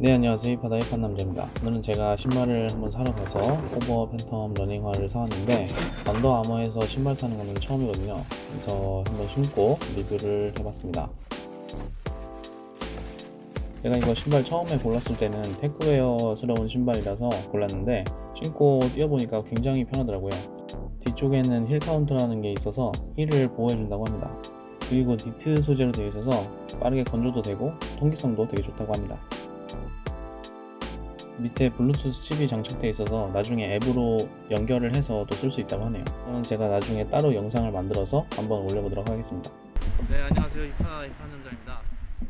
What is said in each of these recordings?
네, 안녕하세요. 바다의 판남자입니다. 오늘은 제가 신발을 한번 사러 가서 호버 팬텀 러닝화를 사왔는데 언더 아머에서 신발 사는 거는 처음이거든요. 그래서 한번 신고 리뷰를 해봤습니다. 제가 이거 신발 처음에 골랐을 때는 테크웨어스러운 신발이라서 골랐는데 신고 뛰어보니까 굉장히 편하더라고요. 뒤쪽에는 힐 카운터라는 게 있어서 힐을 보호해준다고 합니다. 그리고 니트 소재로 되어 있어서 빠르게 건조도 되고 통기성도 되게 좋다고 합니다. 밑에 블루투스 칩이 장착되어 있어서 나중에 앱으로 연결을 해서 또 쓸 수 있다고 하네요. 저는 제가 나중에 따로 영상을 만들어서 한번 올려보도록 하겠습니다. 네, 안녕하세요. 이판현장입니다.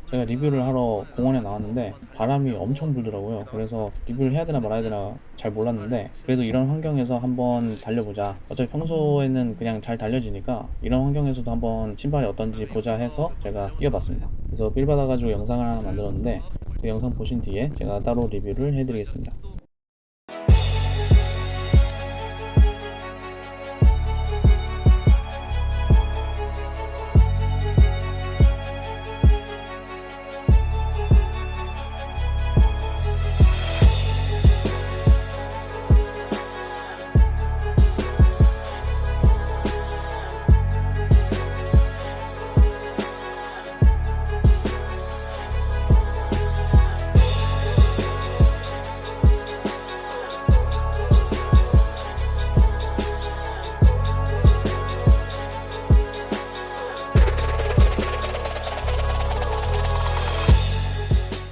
제가 리뷰를 하러 공원에 나왔는데 바람이 엄청 불더라고요. 그래서 리뷰를 해야 되나 말아야 되나 잘 몰랐는데 그래도 이런 환경에서 한번 달려보자. 어차피 평소에는 그냥 잘 달려지니까 이런 환경에서도 한번 신발이 어떤지 보자 해서 제가 뛰어봤습니다. 그래서 빌 받아가지고 영상을 하나 만들었는데 그 영상 보신 뒤에 제가 따로 리뷰를 해드리겠습니다.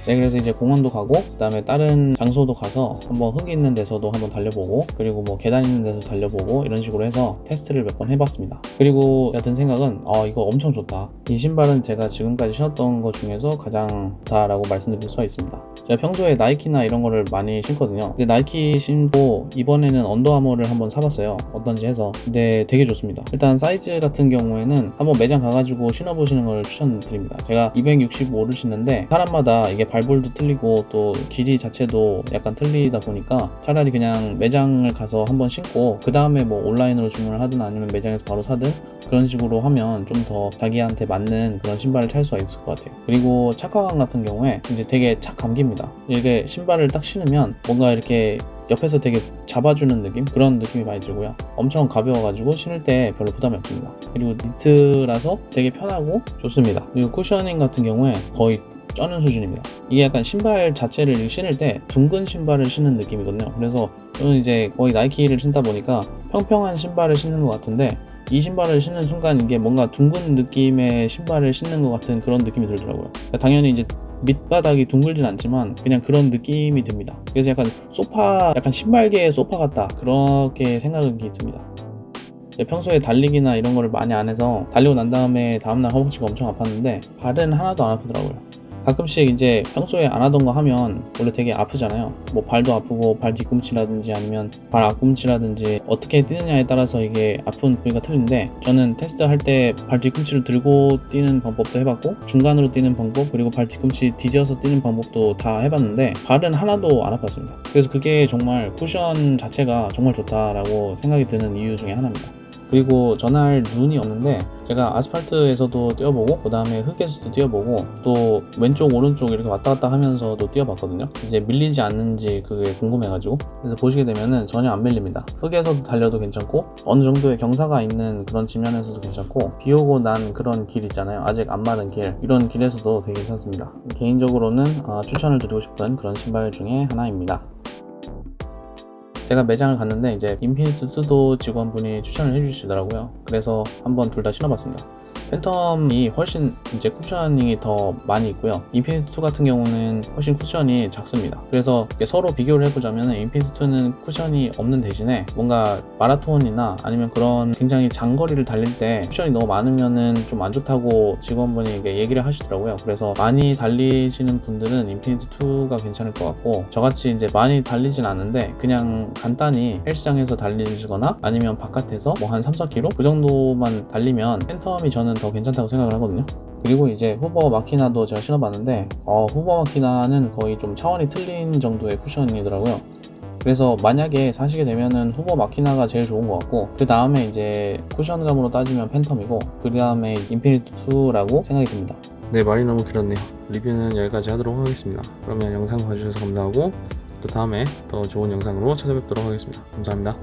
네, 그래서 이제 공원도 가고 그 다음에 다른 장소도 가서 한번 흙 있는 데서도 한번 달려보고 그리고 뭐 계단 있는 데서 달려보고 이런 식으로 해서 테스트를 몇 번 해봤습니다. 그리고 제가 든 생각은 이거 엄청 좋다. 이 신발은 제가 지금까지 신었던 것 중에서 가장 좋다라고 말씀드릴 수가 있습니다. 제가 평소에 나이키나 이런 거를 많이 신거든요. 근데 나이키 신고 이번에는 언더아머를 한번 사봤어요. 어떤지 해서. 근데 되게 좋습니다. 일단 사이즈 같은 경우에는 한번 매장 가가지고 신어보시는 걸 추천드립니다. 제가 265를 신는데 사람마다 이게 발볼도 틀리고 또 길이 자체도 약간 틀리다 보니까 차라리 그냥 매장을 가서 한번 신고 그 다음에 뭐 온라인으로 주문을 하든 아니면 매장에서 바로 사든 그런 식으로 하면 좀 더 자기한테 맞는 그런 신발을 찾을 수가 있을 것 같아요. 그리고 착화감 같은 경우에 이제 되게 착 감깁니다. 이게 신발을 딱 신으면 뭔가 이렇게 옆에서 되게 잡아주는 느낌? 그런 느낌이 많이 들고요. 엄청 가벼워가지고 신을 때 별로 부담이 없습니다. 그리고 니트라서 되게 편하고 좋습니다. 그리고 쿠셔닝 같은 경우에 거의 쩌는 수준입니다. 이게 약간 신발 자체를 신을 때 둥근 신발을 신는 느낌이거든요. 그래서 저는 이제 거의 나이키를 신다 보니까 평평한 신발을 신는 것 같은데 이 신발을 신는 순간 이게 뭔가 둥근 느낌의 신발을 신는 것 같은 그런 느낌이 들더라고요. 그러니까 당연히 이제 밑바닥이 둥글진 않지만 그냥 그런 느낌이 듭니다. 그래서 약간 약간 신발계의 소파 같다 그렇게 생각이 듭니다. 평소에 달리기나 이런 거를 많이 안 해서 달리고 난 다음에 다음날 허벅지가 엄청 아팠는데 발은 하나도 안 아프더라고요. 가끔씩 이제 평소에 안 하던 거 하면 원래 되게 아프잖아요. 뭐 발도 아프고 발 뒤꿈치라든지 아니면 발 앞꿈치라든지 어떻게 뛰느냐에 따라서 이게 아픈 부위가 틀린데 저는 테스트 할 때 발 뒤꿈치를 들고 뛰는 방법도 해봤고 중간으로 뛰는 방법 그리고 발 뒤꿈치 뒤져서 뛰는 방법도 다 해봤는데 발은 하나도 안 아팠습니다. 그래서 그게 정말 쿠션 자체가 정말 좋다라고 생각이 드는 이유 중에 하나입니다. 그리고 전날 눈이 없는데 제가 아스팔트에서도 뛰어보고 그 다음에 흙에서도 뛰어보고 또 왼쪽 오른쪽 이렇게 왔다 갔다 하면서도 뛰어봤거든요. 이제 밀리지 않는지 그게 궁금해가지고 그래서 보시게 되면은 전혀 안 밀립니다. 흙에서도 달려도 괜찮고 어느 정도의 경사가 있는 그런 지면에서도 괜찮고 비 오고 난 그런 길 있잖아요. 아직 안 마른 길 이런 길에서도 되게 괜찮습니다. 개인적으로는 추천을 드리고 싶은 그런 신발 중에 하나입니다. 제가 매장을 갔는데 이제 인피니트 2도 직원분이 추천을 해주시더라고요. 그래서 한번 둘 다 신어봤습니다. 팬텀이 훨씬 이제 쿠셔닝이 더 많이 있고요. 인피니트 2 같은 경우는 훨씬 쿠션이 작습니다. 그래서 서로 비교를 해보자면 인피니트 2는 쿠션이 없는 대신에 뭔가 마라톤이나 아니면 그런 굉장히 장거리를 달릴 때 쿠션이 너무 많으면은 좀 안 좋다고 직원분이 얘기를 하시더라고요. 그래서 많이 달리시는 분들은 인피니트 2가 괜찮을 것 같고 저같이 이제 많이 달리진 않는데 그냥 간단히 헬스장에서 달리시거나 아니면 바깥에서 뭐 한 3-4km 그 정도만 달리면 팬텀이 저는 더 괜찮다고 생각을 하거든요. 그리고 이제 후버 마키나도 제가 신어봤는데 후버 마키나는 거의 좀 차원이 틀린 정도의 쿠션이더라고요. 그래서 만약에 사시게 되면은 후버 마키나가 제일 좋은 것 같고 그 다음에 이제 쿠션감으로 따지면 팬텀이고 그 다음에 인피니트 2라고 생각이 듭니다. 네, 말이 너무 길었네요. 리뷰는 여기까지 하도록 하겠습니다. 그러면 영상 봐주셔서 감사하고 또 다음에 더 좋은 영상으로 찾아뵙도록 하겠습니다. 감사합니다.